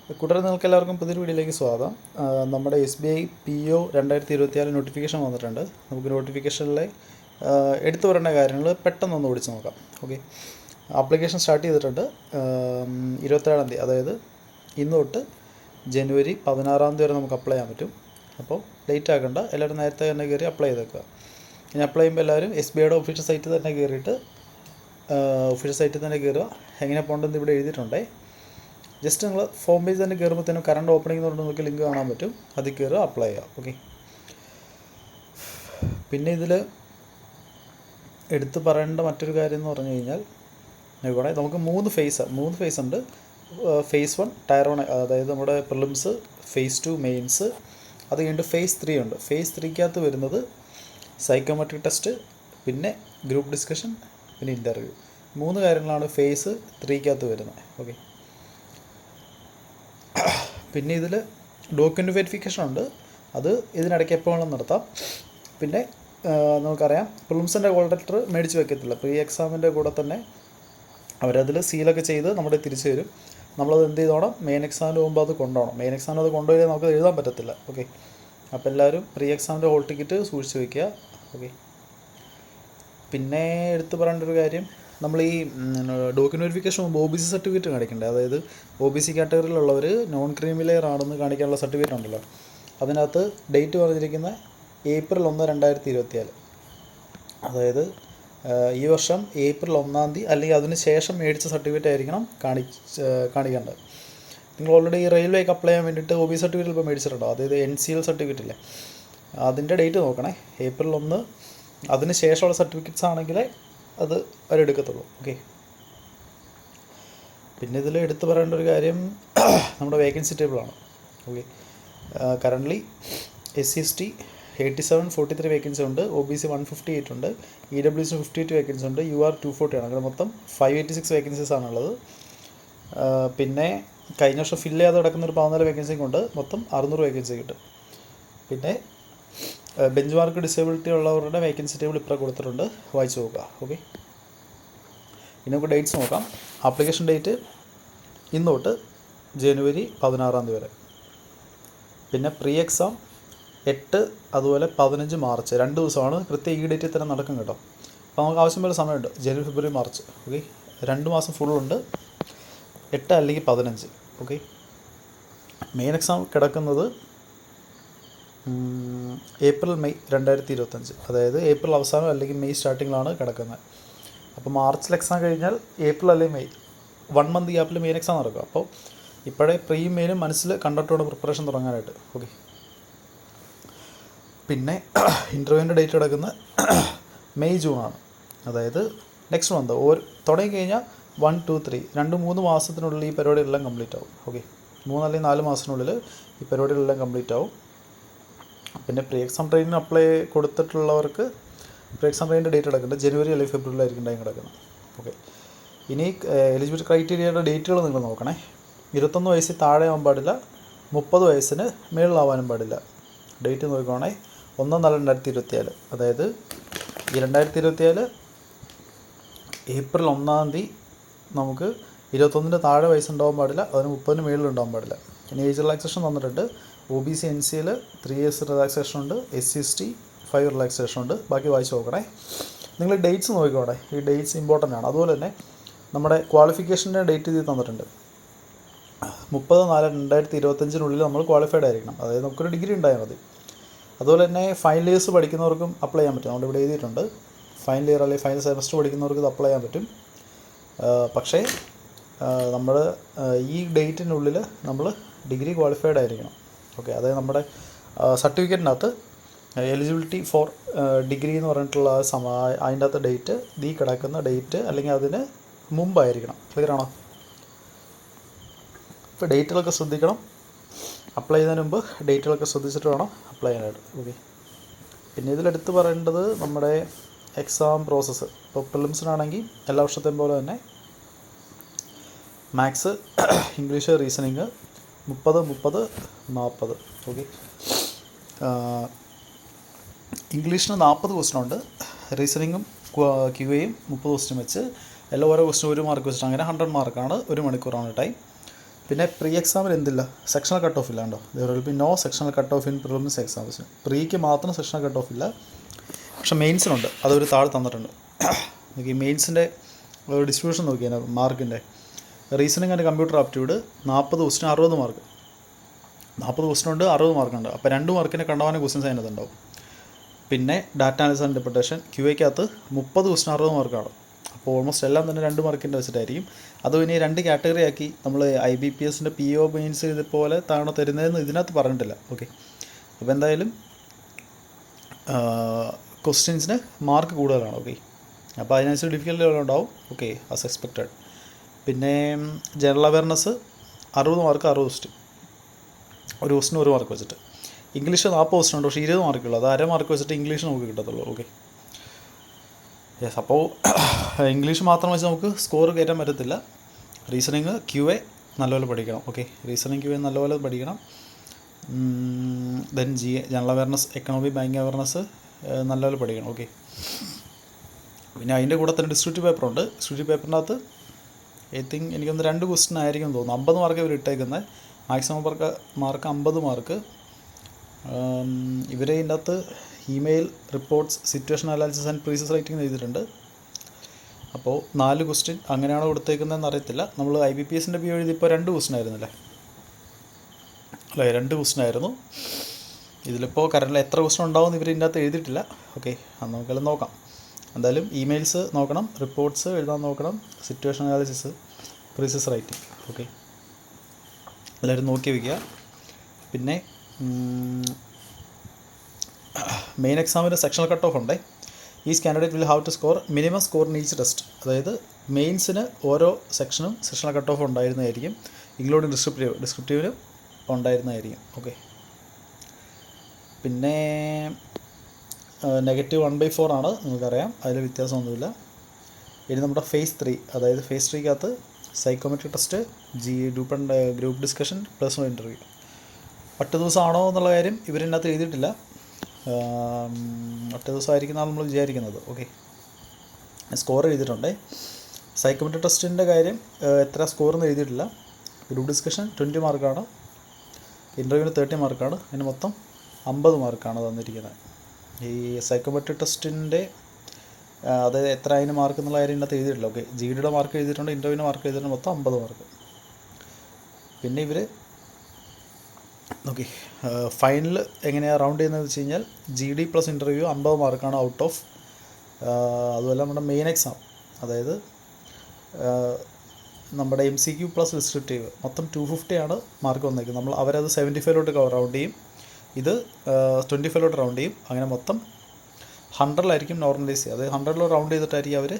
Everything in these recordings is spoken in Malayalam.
കൂട്ടുകാരെ, നിങ്ങൾക്ക് എല്ലാവർക്കും പുതിയൊരു വീഡിയോയിലേക്ക് സ്വാഗതം. നമ്മുടെ SBI PO 2024 നോട്ടിഫിക്കേഷൻ വന്നിട്ടുണ്ട്. നമുക്ക് നോട്ടിഫിക്കേഷനിലെ എടുത്തു പറയേണ്ട കാര്യങ്ങൾ പെട്ടെന്നൊന്ന് ഓടിച്ച് നോക്കാം. ഓക്കെ, ആപ്ലിക്കേഷൻ സ്റ്റാർട്ട് ചെയ്തിട്ടുണ്ട് 27-ാം തീയതി, അതായത് ഇന്ന് തൊട്ട് ജനുവരി 16-ാം തീയതി വരെ നമുക്ക് അപ്ലൈ ചെയ്യാൻ പറ്റും. അപ്പോൾ ലേറ്റ് ആക്കണ്ട, എല്ലാവരും നേരത്തെ തന്നെ കയറി അപ്ലൈ ചെയ്തേക്കുക. ഇനി അപ്ലൈ ചെയ്യുമ്പോൾ എല്ലാവരും SBIയുടെ ഒഫീഷ്യൽ സൈറ്റിൽ തന്നെ കയറിയിട്ട് എങ്ങനെ പോകേണ്ടതെന്ന് ഇവിടെ എഴുതിയിട്ടുണ്ടേ. ജസ്റ്റ് നിങ്ങൾ ഫോം പേജ് തന്നെ കയറുമ്പോഴത്തേനും കറണ്ട് ഓപ്പണിംഗ് എന്ന് പറഞ്ഞാൽ നമുക്ക് ലിങ്ക് കാണാൻ പറ്റും. അതിൽ കയറുക, അപ്ലൈ ചെയ്യുക. ഓക്കെ, പിന്നെ ഇതിൽ എടുത്ത് പറയേണ്ട മറ്റൊരു കാര്യം എന്ന് പറഞ്ഞു കഴിഞ്ഞാൽ, ഇവിടെ നമുക്ക് മൂന്ന് ഫേസ് ഉണ്ട്. ഫേസ് 1 ടയർ 1, അതായത് നമ്മുടെ പ്രിലിംസ്, ഫേസ് 2 മെയിൻസ്, അത് കഴിഞ്ഞിട്ട് ഫേസ് 3 ഉണ്ട്. ഫേസ് 3-ക്കകത്ത് വരുന്നത് സൈക്കോമെട്രിക് ടെസ്റ്റ്, പിന്നെ ഗ്രൂപ്പ് ഡിസ്കഷൻ, പിന്നെ ഇൻ്റർവ്യൂ. 3 കാര്യങ്ങളാണ് ഫേസ് 3-ക്കകത്ത് വരുന്നത്. ഓക്കെ, പിന്നെ ഇതിൽ ഡോക്യുമെൻ്റ് വെരിഫിക്കേഷൻ ഉണ്ട്. അത് ഇതിനിടയ്ക്ക് എപ്പോൾ വേണം നടത്താം. പിന്നെ നമുക്കറിയാം, പ്രിലിംസിൻ്റെ കോൾ ലെറ്റർ മേടിച്ച് വയ്ക്കത്തില്ല. പ്രീ എക്സാമിൻ്റെ കൂടെ തന്നെ അവരതിൽ സീലൊക്കെ ചെയ്ത് നമ്മുടെ തിരിച്ചു തരും. നമ്മളത് എന്ത് ചെയ്തോണം, മെയിൻ എക്സാമിന് പോകുമ്പോൾ അത് കൊണ്ടുപോകണം. മെയിൻ എക്സാമിന് അത് കൊണ്ടുപോയി നമുക്ക് എഴുതാൻ പറ്റത്തില്ല. ഓക്കെ, അപ്പോൾ എല്ലാവരും പ്രീ എക്സാമിൻ്റെ ഹോൾ ടിക്കറ്റ് സൂക്ഷിച്ച് വയ്ക്കുക. ഓക്കെ, പിന്നെ എടുത്ത് പറയേണ്ട ഒരു കാര്യം, നമ്മൾ ഈ ഡോക്യുമെൻ്റ് വെരിഫിക്കേഷൻ മുമ്പ് OBC സർട്ടിഫിക്കറ്റ് കാണിക്കണ്ടേ. അതായത് OBC കാറ്റഗറിയിലുള്ളവർ നോൺ ക്രീമി ലെയർ ആണെന്ന് കാണിക്കാനുള്ള സർട്ടിഫിക്കറ്റ് ഉണ്ടല്ലോ. അതിനകത്ത് ഡേറ്റ് പറഞ്ഞിരിക്കുന്ന April 1, 2024. അതായത് ഈ വർഷം April 1-ാം തീയതി അല്ലെങ്കിൽ അതിന് ശേഷം മേടിച്ച സർട്ടിഫിക്കറ്റ് ആയിരിക്കണം കാണിക്കേണ്ടത്. നിങ്ങൾ ഓൾറെഡി ഈ റെയിൽവേക്ക് അപ്ലൈ ചെയ്യാൻ വേണ്ടിയിട്ട് OBC സർട്ടിഫിക്കറ്റ് ഇപ്പോൾ മേടിച്ചിട്ടുണ്ടോ, അതായത് NCL സർട്ടിഫിക്കറ്റ് ഇല്ലേ, അതിൻ്റെ ഡേറ്റ് നോക്കണേ. April 1 അതിന് ശേഷമുള്ള സർട്ടിഫിക്കറ്റ്സ് ആണെങ്കിൽ അത് അവരെടുക്കത്തുള്ളൂ. ഓക്കെ, പിന്നെ ഇതിൽ എടുത്തു പറയേണ്ട ഒരു കാര്യം നമ്മുടെ വേക്കൻസി ടേബിളാണ്. ഓക്കെ, കറൻ്റ്ലി SC/ST 8743 വേക്കൻസി ഉണ്ട്, OBC 158 ഉണ്ട്, EWS 52 വേക്കൻസി ഉണ്ട്, UR 240 ആണ്. അങ്ങനെ മൊത്തം 586 വേക്കൻസീസ് ആണുള്ളത്. പിന്നെ കഴിഞ്ഞ വർഷം ഫില്ല് ചെയ്യാതെ കിടക്കുന്നൊരു 14 വേക്കൻസി കൊണ്ട് മൊത്തം 600 വേക്കൻസി കിട്ടും. പിന്നെ ബെഞ്ച് മാർക്ക് ഡിസേബിലിറ്റി ഉള്ളവരുടെ വേക്കൻസി ടേബിൾ ഇപ്പോൾ കൊടുത്തിട്ടുണ്ട്, വായിച്ച് നോക്കുക. ഓക്കെ, ഇനി നമുക്ക് ഡേറ്റ്സ് നോക്കാം. ആപ്ലിക്കേഷൻ ഡേറ്റ് ഇന്ന് തൊട്ട് ജനുവരി 16-ാം തീയതി വരെ. പിന്നെ പ്രീ എക്സാം 8, അതുപോലെ 15 മാർച്ച്, 2 ദിവസമാണ്. കൃത്യം ഈ ഡേറ്റിൽ തന്നെ നടക്കും കേട്ടോ. അപ്പോൾ നമുക്ക് ആവശ്യം പോലെ സമയമുണ്ട്, ജനുവരി, ഫെബ്രുവരി, മാർച്ച്. ഓക്കെ, 2 മാസം ഫുള്ളുണ്ട്, 8 അല്ലെങ്കിൽ 15. ഓക്കെ, മെയിൻ എക്സാം കിടക്കുന്നത് April, May 2025. അതായത് ഏപ്രിൽ അവസാനം അല്ലെങ്കിൽ മെയ് സ്റ്റാർട്ടിങ്ങിലാണ് കിടക്കുന്നത്. അപ്പോൾ മാർച്ചിൽ എക്സാം കഴിഞ്ഞാൽ April അല്ലെങ്കിൽ മെയ് 1 മന്ത് ഗ്യാപ്പിൽ മെയിൻ എക്സാം നടക്കും. അപ്പോൾ ഇപ്പോഴേ പ്രീ മെയിനും മനസ്സിൽ കണ്ടിട്ടുള്ള പ്രിപ്പറേഷൻ തുടങ്ങാനായിട്ട്. ഓക്കെ, പിന്നെ ഇൻ്റർവ്യൂവിൻ്റെ ഡേറ്റ് കിടക്കുന്നത് May, June ആണ്. അതായത് നെക്സ്റ്റ് മന്ത് തുടങ്ങി കഴിഞ്ഞാൽ 1, 2, 3 2-3 മാസത്തിനുള്ളിൽ ഈ പരിപാടികളെല്ലാം കംപ്ലീറ്റ് ആവും. ഓക്കെ, 3 അല്ലെങ്കിൽ 4 മാസത്തിനുള്ളിൽ ഈ പരിപാടികളെല്ലാം കംപ്ലീറ്റ് ആവും. പിന്നെ പ്രീ എക്സാം ട്രെയിനിന് അപ്ലൈ കൊടുത്തിട്ടുള്ളവർക്ക് പ്രീ എക്സാം ട്രെയിനിൻ്റെ ഡേറ്റ് കിടക്കുന്നുണ്ട് ജനുവരി അല്ലെങ്കിൽ ഫെബ്രുവരിയിലായിരിക്കും ടൈം കിടക്കുന്നത്. ഓക്കെ, ഇനി എലിജിബിലിറ്റി ക്രൈറ്റീരിയയുടെ ഡേറ്റുകൾ നിങ്ങൾ നോക്കണേ. 21 വയസ്സിൽ താഴെ ആവാൻ പാടില്ല, 30 വയസ്സിന് മേളിലാവാനും പാടില്ല. ഡേറ്റ് നോക്കുകയാണെങ്കിൽ 1/4/2024. അതായത് ഈ 2024 April 1-ാം തീയതി നമുക്ക് 21-ന് താഴെ വയസ്സുണ്ടാവാൻ പാടില്ല, അതിന് 30-ന് മേളിലുണ്ടാവാൻ പാടില്ല. ഇനി ഏജ് റിലാക്സേഷൻ തന്നിട്ടുണ്ട്. OBC NCL 3 years റിലാക്സേഷൻ ഉണ്ട്, SC/ST 5 റിലാക്സേഷൻ ഉണ്ട്. ബാക്കി വായിച്ച് നോക്കണേ. നിങ്ങൾ ഡേറ്റ്സ് നോക്കിക്കോട്ടെ, ഈ ഡേറ്റ്സ് ഇമ്പോർട്ടൻ്റ് ആണ്. അതുപോലെ തന്നെ നമ്മുടെ ക്വാളിഫിക്കേഷൻ്റെ ഡേറ്റ് ഇത് തന്നിട്ടുണ്ട്. 30/4/2025 നമ്മൾ ക്വാളിഫൈഡ് ആയിരിക്കണം. അതായത് നമുക്കൊരു ഡിഗ്രി ഉണ്ടായാൽ മതി. അതുപോലെ തന്നെ ഫൈനൽ ഇയേഴ്സ് പഠിക്കുന്നവർക്കും അപ്ലൈ ചെയ്യാൻ പറ്റും. നമ്മുടെ ഇവിടെ എഴുതിയിട്ടുണ്ട്, ഫൈനൽ ഇയർ അല്ലെങ്കിൽ ഫൈനൽ സെമസ്റ്റർ പഠിക്കുന്നവർക്ക് ഇത് അപ്ലൈ ചെയ്യാൻ പറ്റും. പക്ഷേ നമ്മൾ ഈ ഡേറ്റിനുള്ളിൽ നമ്മൾ ഡിഗ്രി ക്വാളിഫൈഡ് ആയിരിക്കണം. ഓക്കെ, അതായത് നമ്മുടെ സർട്ടിഫിക്കറ്റിനകത്ത് എലിജിബിലിറ്റി ഫോർ ഡിഗ്രി എന്ന് പറഞ്ഞിട്ടുള്ള അതിൻ്റെ അകത്ത് ഡേറ്റ് ഈ കിടക്കുന്ന ഡേറ്റ് അല്ലെങ്കിൽ അതിന് മുമ്പായിരിക്കണം. ക്ലിയർ ആണോ? ഇപ്പോൾ ഡേറ്റുകളൊക്കെ ശ്രദ്ധിക്കണം. അപ്ലൈ ചെയ്യുന്നതിന് മുമ്പ് ഡേറ്റുകളൊക്കെ ശ്രദ്ധിച്ചിട്ട് വേണം അപ്ലൈ ചെയ്യാനായിട്ട്. ഓക്കെ, പിന്നെ ഇതിലെടുത്ത് പറയേണ്ടത് നമ്മുടെ എക്സാം പ്രോസസ്സ്. ഇപ്പോൾ പ്രിലിംസിനാണെങ്കിൽ എല്ലാ വർഷത്തെയും പോലെ തന്നെ മാത്സ്, ഇംഗ്ലീഷ്, റീസണിങ് 30, 40. ഓക്കെ, ഇംഗ്ലീഷിന് 40 ക്വസ്റ്റ്യൻ ഉണ്ട്, റീസണിങ്ങും QAയും 30 ക്വസ്റ്റ്യൻ വെച്ച് എല്ലാം ഓരോ ക്വസ്റ്റ്യൻ 1 മാർക്ക് വെച്ചിട്ട് അങ്ങനെ 100 മാർക്കാണ്. 1 മണിക്കൂറാണ് ടൈം. പിന്നെ പ്രീ എക്സാമിൽ എന്തില്ല, സെക്ഷണൽ കട്ട് ഓഫ് ഇല്ലാണ്ടോ, there will be no sectional cut off in prelims എക്സാംസിന്. പ്രീക്ക് മാത്രം സെക്ഷണൽ കട്ട് ഓഫ് ഇല്ല, പക്ഷേ മെയിൻസിനുണ്ട്. അതൊരു താഴെ തന്നിട്ടുണ്ട്. ഈ മെയിൻസിൻ്റെ ഒരു ഡിസ്ട്രിബ്യൂഷൻ നോക്കിയാൽ മാർക്കിൻ്റെ reasoning and computer aptitude 40 question 60 mark, 40 ക്വസ്റ്റിനുണ്ട് 60 മാർക്കുണ്ട്. അപ്പോൾ 2 മാർക്കിന് കണ്ടവാനും ക്വസ്റ്റ്യൻസ് അതിനകത്ത് ഉണ്ടാവും. പിന്നെ ഡാറ്റ അനാലിസിസ് ആൻഡ് ഇൻ്റർപ്രിട്ടേഷൻ QAക്കകത്ത് 30 ക്വസ്റ്റിന് 60 മാർക്കാണ്. അപ്പോൾ ഓൾമോസ്റ്റ് എല്ലാം തന്നെ 2 മാർക്കിൻ്റെ വെച്ചിട്ടായിരിക്കും. അതും ഇനി 2 കാറ്റഗറി ആക്കി നമ്മൾ IBPSൻ്റെ PO മെയിൻസ് ഇതുപോലെ താണോ തരുന്നതെന്ന് ഇതിനകത്ത് പറഞ്ഞിട്ടില്ല. ഓക്കെ, അപ്പോൾ എന്തായാലും ക്വസ്റ്റ്യൻസിന് മാർക്ക് കൂടുതലാണ്. ഓക്കെ, അപ്പോൾ അതിനനുസരിച്ച് ഡിഫിക്കൽട്ടി ലെവൽ ഉണ്ടാവും. Okay, as expected. പിന്നെ ജനറൽ അവയർനെസ് 60 മാർക്ക് 60 ക്വസ്റ്റ്യൻ, ഒരു ക്വസ്റ്റിന് 1 മാർക്ക് വെച്ചിട്ട്. ഇംഗ്ലീഷ് 40 ക്വസ്റ്റ്യൻ ഉണ്ട്, പക്ഷേ 20 മാർക്കുള്ളൂ. അത് 1/2 മാർക്ക് വെച്ചിട്ട് ഇംഗ്ലീഷ് നമുക്ക് കിട്ടത്തുള്ളൂ. Okay, yes. അപ്പോൾ ഇംഗ്ലീഷ് മാത്രം വെച്ച് നമുക്ക് സ്കോർ കയറ്റാൻ പറ്റത്തില്ല. റീസണിങ് QA നല്ലപോലെ പഠിക്കണം. ഓക്കെ, റീസണിങ് QA നല്ലപോലെ പഠിക്കണം. Then general awareness, economic, banking awareness നല്ലപോലെ പഠിക്കണം. ഓക്കെ, പിന്നെ അതിൻ്റെ കൂടെ തന്നെ ഡിസ്ക്രിപ്റ്റീവ് പേപ്പറുണ്ട്. ഡിസ്ക്രിപ്റ്റീവ് പേപ്പറിനകത്ത് എനിക്കൊന്ന് 2 ക്വസ്റ്റ്യൻ ആയിരിക്കും തോന്നുന്നു. 50 മാർക്ക് ഇവർ ഇട്ടേക്കുന്നത്. Maximum mark 50 mark. ഇവരെ ഇതിൻ്റെ അകത്ത് email, reports, situation analysis and precis writing എഴുതിയിട്ടുണ്ട്. അപ്പോൾ 4 ക്വസ്റ്റ്യൻ അങ്ങനെയാണോ കൊടുത്തേക്കുന്നതെന്ന് അറിയത്തില്ല. നമ്മൾ IBPSൻ്റെ PO എഴുതിയപ്പോൾ 2 ക്വസ്റ്റ്യൻ ആയിരുന്നല്ലേ, അല്ലേ? 2 ക്വസ്റ്റ്യൻ ആയിരുന്നു. ഇതിലിപ്പോൾ കറണ്ടിൽ എത്ര ക്വസ്റ്റ്യൻ ഉണ്ടാവും ഇവർ ഇതിൻ്റെ അകത്ത് എഴുതിയിട്ടില്ല. ഓക്കെ, അത് നമുക്കെല്ലാം നോക്കാം. എന്തായാലും ഇമെയിൽസ് നോക്കണം, റിപ്പോർട്ട്സ് എഴുതാൻ നോക്കണം, situation analysis, precis writing. Okay, എല്ലാവരും നോക്കി വയ്ക്കുക. പിന്നെ മെയിൻ എക്സാമിന് സെക്ഷണൽ കട്ട് ഓഫ് ഉണ്ട്. Each candidate will have to score minimum score in each test. അതായത് മെയിൻസിന് ഓരോ സെക്ഷനും സെക്ഷണൽ കട്ട് ഓഫ് ഉണ്ടായിരുന്നതായിരിക്കും, ഇൻക്ലൂഡിങ് ഡിസ്ക്രിപ്റ്റീവിനും ഉണ്ടായിരുന്നതായിരിക്കും. ഓക്കെ, പിന്നെ -1/4 ആണ്, നിങ്ങൾക്കറിയാം, അതിൽ വ്യത്യാസമൊന്നുമില്ല. ഇനി നമ്മുടെ phase 3, അതായത് phase 3ക്കകത്ത് psychometric test, group discussion, personal interview. 8 ദിവസമാണോ എന്നുള്ള കാര്യം ഇവരിനകത്ത് എഴുതിയിട്ടില്ല. 8 ദിവസമായിരിക്കുന്നതാണ് നമ്മൾ വിചാരിക്കുന്നത്. ഓക്കെ, സ്കോർ എഴുതിയിട്ടുണ്ട്. സൈക്കോമെട്രിക് ടെസ്റ്റിൻ്റെ കാര്യം എത്ര സ്കോറെന്ന് എഴുതിയിട്ടില്ല. ഗ്രൂപ്പ് ഡിസ്കഷൻ 20 മാർക്കാണ്, ഇൻ്റർവ്യൂവിന് 30 മാർക്കാണ്. അതിന് മൊത്തം 50 മാർക്കാണ് തന്നിരിക്കുന്നത്. ഈ സൈക്കോമെട്രിക് ടെസ്റ്റിൻ്റെ അതായത് എത്ര അതിന് മാർക്ക് എന്നുള്ള കാര്യം ഇതിനകത്ത് എഴുതിയിട്ടില്ല. ഓക്കെ, GDയുടെ മാർക്ക് എഴുതിയിട്ടുണ്ട്, ഇൻ്റർവ്യൂവിന് മാർക്ക് എഴുതിയിട്ടുണ്ട്, മൊത്തം 50 മാർക്ക്. പിന്നെ ഇവർ ഓക്കെ, ഫൈനൽ എങ്ങനെയാണ് റൗണ്ട് ചെയ്യുന്നത് വെച്ച് കഴിഞ്ഞാൽ GD പ്ലസ് ഇൻ്റർവ്യൂ 50 മാർക്കാണ് ഔട്ട് ഓഫ്. അതുപോലെ നമ്മുടെ മെയിൻ എക്സാം, അതായത് നമ്മുടെ MCQ പ്ലസ് ഡിസ്ക്രിപ്റ്റീവ് മൊത്തം 250 ആണ് മാർക്ക് വന്നേക്കുന്നത്. അവരത് 75ലോട്ട് റൗണ്ട് ചെയ്യും, ഇത് 25ലോട്ട് റൗണ്ട് ചെയ്യും. അങ്ങനെ മൊത്തം 100ലായിരിക്കും നോർമലൈസ് ചെയ്യുക. അത് 100 റൗണ്ട് ചെയ്തിട്ടായിരിക്കും അവർ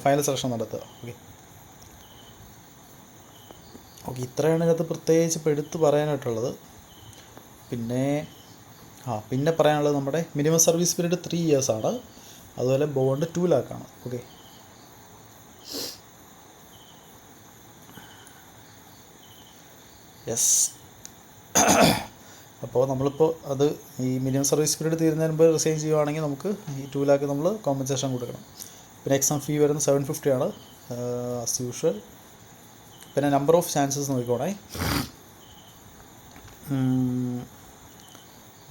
ഫൈനൽ സെലക്ഷൻ നടത്തുക. ഓക്കെ, ഇത്രയാണ് ഇതിനകത്ത് പ്രത്യേകിച്ച് ഇപ്പോൾ എടുത്ത് പറയാനായിട്ടുള്ളത്. പിന്നെ പറയാനുള്ളത് നമ്മുടെ മിനിമം സർവീസ് പീരീഡ് 3 years ആണ്. അതുപോലെ ബോണ്ട് 2 lakh ആണ്. Okay, yes. അപ്പോൾ നമ്മളിപ്പോൾ അത് ഈ മിനിമം സർവീസ് പീരീഡ് തീരുന്നതിന് മുമ്പ് റിസൈൻ ചെയ്യുവാണെങ്കിൽ നമുക്ക് ഈ 2 lakh നമ്മൾ കോമ്പൻസേഷൻ കൊടുക്കണം. പിന്നെ എക്സാം ഫീ വരുന്നത് 750 ആണ് ആസ് യൂഷ്വൽ. പിന്നെ നമ്പർ ഓഫ് ചാൻസസ് നോക്കിക്കോണേ.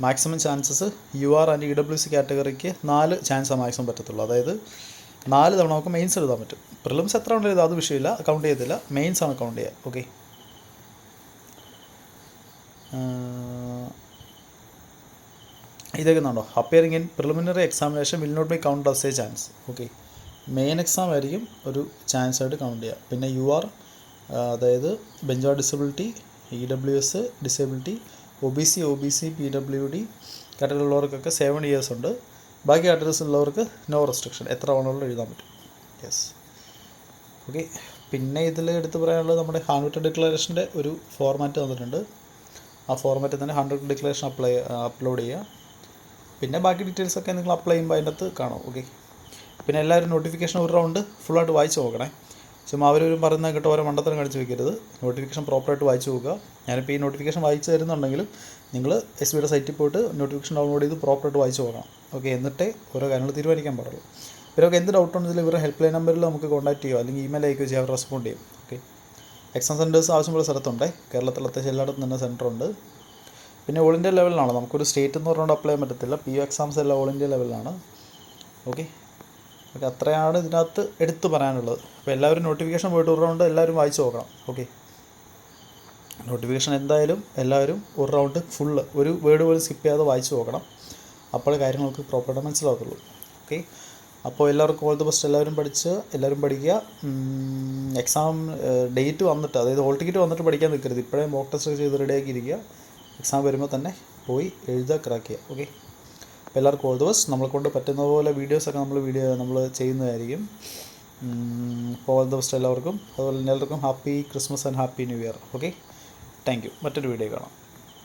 Maximum chances UR and EWC കാറ്റഗറിക്ക് 4 ചാൻസാണ് മാക്സിമം പറ്റത്തുള്ളൂ. അതായത് 4 തവണ നമുക്ക് മെയിൻസ് എഴുതാൻ പറ്റും. പ്രിലിംസ് എത്ര ഉണ്ട് എഴുതാം, അത് വിഷയമില്ല, കൗണ്ട് ചെയ്യത്തില്ല. മെയിൻസ് ആണ് കൗണ്ട് ചെയ്യുക. ഓക്കെ, ഇതൊക്കെ ഉണ്ടോ, appearing in preliminary examination will not be count as a chance. Okay, main exam ആയിരിക്കും ഒരു ചാൻസ് ആയിട്ട് കൗണ്ട് ചെയ്യുക. പിന്നെ UR അതായത് bench of disability, EWS disability, OBC PWD category ഉള്ളവർക്കൊക്കെ 7 years ഉണ്ട്. ബാക്കി കാറ്റഗറീസ് ഉള്ളവർക്ക് നോ റെസ്ട്രിക്ഷൻ, എത്ര വേണമെങ്കിലും എഴുതാൻ പറ്റും. യെസ്. ഓക്കെ, പിന്നെ ഇതിൽ എടുത്ത് പറയാനുള്ളത് നമ്മുടെ ഹാൻഡ് റിട്ടൺ ഡിക്ലറേഷൻ്റെ ഒരു ഫോർമാറ്റ് തന്നിട്ടുണ്ട്. ആ ഫോർമാറ്റിൽ തന്നെ ഹാൻഡ് റിട്ടൺ ഡിക്ലറേഷൻ അപ്ലോഡ് ചെയ്യുക. പിന്നെ ബാക്കി ഡീറ്റെയിൽസൊക്കെ നിങ്ങൾ അപ്ലൈ ചെയ്യുമ്പോൾ അതിൻ്റെ അകത്ത് കാണാം. ഓക്കെ, പിന്നെ എല്ലാവരും നോട്ടിഫിക്കേഷൻ ഒരു റൗണ്ട് ഫുള്ളായിട്ട് വായിച്ച് നോക്കണേ. ചുമ്മാ അവരും പറയുന്നത് കേട്ടോ ഓരോ മണ്ടത്തരം കാണിച്ച് വെക്കരുത്. നോട്ടിഫിക്കേഷൻ പ്രോപ്പറായിട്ട് വായിച്ച് നോക്കുക. ഞാനിപ്പോൾ ഈ നോട്ടിഫിക്കേഷൻ വായിച്ച് തരുന്നുണ്ടെങ്കിലും നിങ്ങൾ SBയുടെ സൈറ്റിൽ പോയിട്ട് നോട്ടിഫിക്കേഷൻ ഡൗൺലോഡ് ചെയ്ത് പ്രോപ്പറായിട്ട് വായിച്ച് നോക്കണം. ഓക്കെ, എന്നിട്ടേ ഓരോ കാര്യങ്ങൾ തീരുമാനിക്കാൻ പാടുള്ളൂ. ഇവരൊക്കെ എന്ത് ഡൗട്ട് ഉണ്ടെങ്കിലും ഇവരുടെ ഹെൽപ്പ് ലൈൻ നമ്പറിൽ നമുക്ക് കോൺടാക്ട് ചെയ്യുക, അല്ലെങ്കിൽ ഇമെയിൽ അയക്കുകയോ ചെയ്യാൻ റെസ്പോണ്ട് ചെയ്യും. ഓക്കെ, എക്സാം സെൻറ്റേഴ്സ് ആവശ്യമുള്ള സ്ഥലത്തുണ്ട്. കേരളത്തിൽ അത്യാവശ്യം എല്ലായിടത്തും തന്നെ സെൻറ്ററുണ്ട്. പിന്നെ ഓൾ ഇന്ത്യ ലെവലിലാണ്, നമുക്കൊരു സ്റ്റേറ്റ് എന്ന് പറഞ്ഞുകൊണ്ട് അപ്ലൈ ചെയ്യാൻ പറ്റത്തില്ല. PU എക്സാംസ് എല്ലാം ഓൾ ഇന്ത്യ ലെവലിലാണ്. ഓക്കെ, അത്രയാണ് ഇതിനകത്ത് എടുത്തു പറയാനുള്ളത്. അപ്പോൾ എല്ലാവരും നോട്ടിഫിക്കേഷൻ പോയിട്ട് ഒരു റൗണ്ട് എല്ലാവരും വായിച്ച് നോക്കണം. ഓക്കെ, നോട്ടിഫിക്കേഷൻ എന്തായാലും എല്ലാവരും ഒരു റൗണ്ട് ഫുള്ള് ഒരു വേർഡ് പോലും സ്കിപ്പ് ചെയ്യാതെ വായിച്ച് നോക്കണം. അപ്പോൾ കാര്യങ്ങൾക്ക് പ്രോപ്പറായിട്ട് മനസ്സിലാകത്തുള്ളൂ. ഓക്കെ, അപ്പോൾ എല്ലാവർക്കും ഓൾ ദി ബെസ്റ്റ്. എല്ലാവരും പഠിക്കുക. എക്സാം ഡേറ്റ് വന്നിട്ട്, അതായത് ഹോൾ ടിക്കറ്റ് വന്നിട്ട് പഠിക്കാൻ നിൽക്കരുത്. ഇപ്പോഴേ മോക്ക് ടെസ്റ്റ് ചെയ്ത് റെഡിയാക്കി ഇരിക്കുക. എക്സാം വരുമ്പോൾ തന്നെ പോയി എഴുതുക, ക്രാക്ക് ചെയ്യുക. ഓക്കെ, അപ്പോൾ എല്ലാവർക്കും ഓൾ ദി ബെസ്റ്റ്. നമ്മളെ കൊണ്ട് പറ്റുന്ന പോലെ വീഡിയോസൊക്കെ നമ്മൾ ചെയ്യുന്നതായിരിക്കും. അപ്പോൾ ഓൾ ദി ബെസ്റ്റ് എല്ലാവർക്കും. അതുപോലെ എല്ലാവർക്കും happy Christmas and happy new year. Okay, thank you. മറ്റൊരു വീഡിയോ കാണാം.